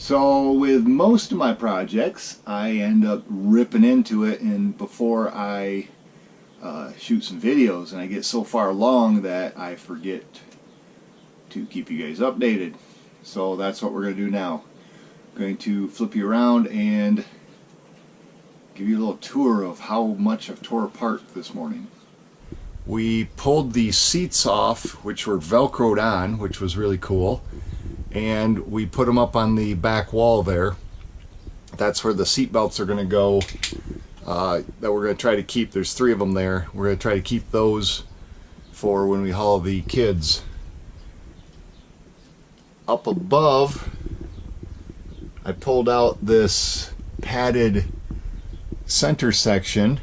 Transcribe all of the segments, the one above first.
So with most of my projects, I end up ripping into it, and before I shoot some videos, and I get so far along that I forget to keep you guys updated. So that's what we're going to do now. I'm going to flip you around and give you a little tour of how much I've tore apart this morning. We pulled the seats off, which were velcroed on, which was really cool, and we put them up on the back wall there. That's where the seat belts are going to go, that we're going to try to keep. There's 3 of them there. We're going to try to keep those for when we haul the kids. Up above, I pulled out this padded center section,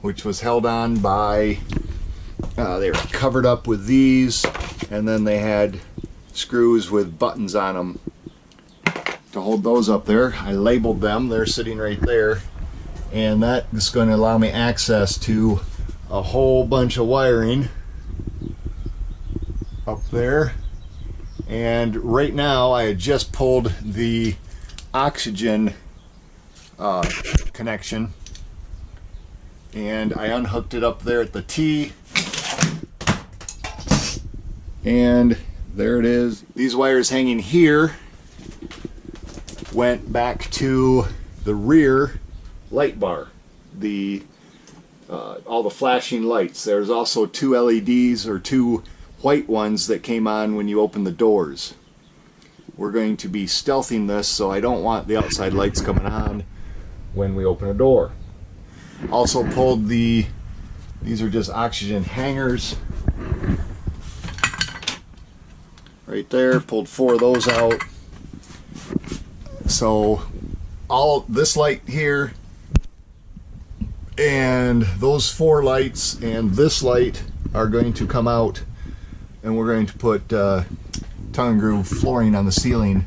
which was held on by, they were covered up with these, and then they had screws with buttons on them to hold those up there. I labeled them, they're sitting right there, and that is going to allow me access to a whole bunch of wiring up there. And right now I had just pulled the oxygen connection, and I unhooked it up there at the T, and there it is. These wires hanging here went back to the rear light bar, all the flashing lights. There's also 2 LEDs, or 2 white ones, that came on when you open the doors. We're going to be stealthing this, so I don't want the outside lights coming on when we open a door. Also pulled these are just oxygen hangers right there. Pulled 4 of those out. So all this light here and those 4 lights and this light are going to come out, and we're going to put tongue and groove flooring on the ceiling.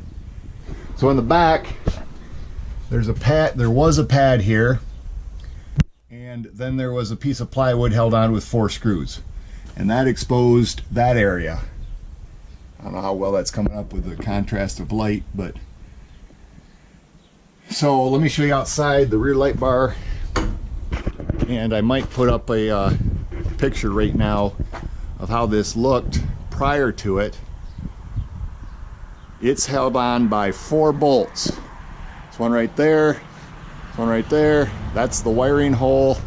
So in the back, there's a pad. There was a pad here, and then there was a piece of plywood held on with 4 screws, and that exposed that area. I don't know how well that's coming up with the contrast of light, but so let me show you outside the rear light bar, and I might put up a picture right now of how this looked prior to it. It's held on by 4 bolts. There's one right there, one right there. That's the wiring hole.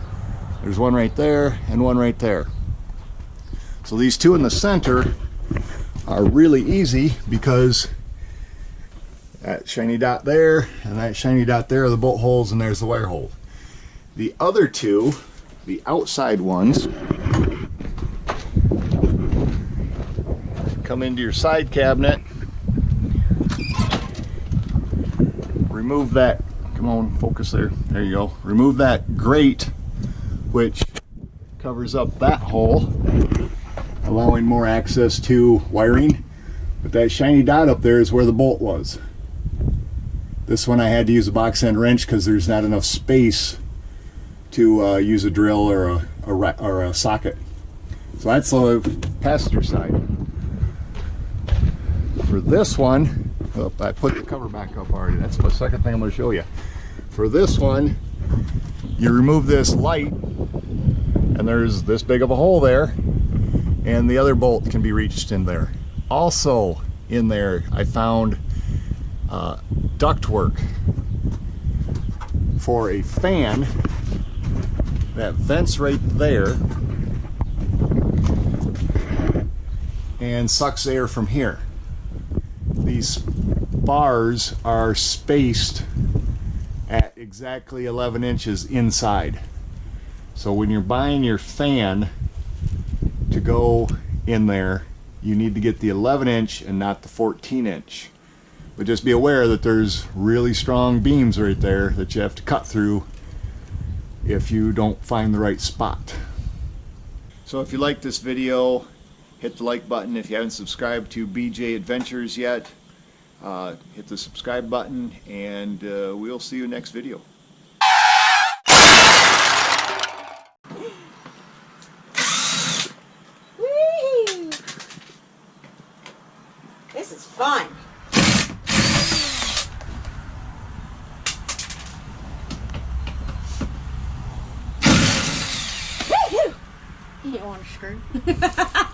There's one right there and one right there. So these 2 in the center are really easy, because that shiny dot there and that shiny dot there are the bolt holes, and there's the wire hole. The other 2, the outside ones, come into your side cabinet, remove that, come on, focus there, there you go, remove that grate which covers up that hole, allowing more access to wiring. But that shiny dot up there is where the bolt was. This one I had to use a box end wrench because there's not enough space to use a drill or a socket. So that's the passenger side. For this one, oh, I put the cover back up already. That's the second thing I'm going to show you. For this one, you remove this light, and there's this big of a hole there, and the other bolt can be reached in there. Also in there, I found ductwork for a fan that vents right there and sucks air from here. These bars are spaced at exactly 11 inches inside. So when you're buying your fan to go in there, you need to get the 11 inch and not the 14 inch. But just be aware that there's really strong beams right there that you have to cut through if you don't find the right spot. So if you like this video, hit the like button. If you haven't subscribed to BJ Adventures yet, hit the subscribe button, and we'll see you next video. This is fun. want to screw.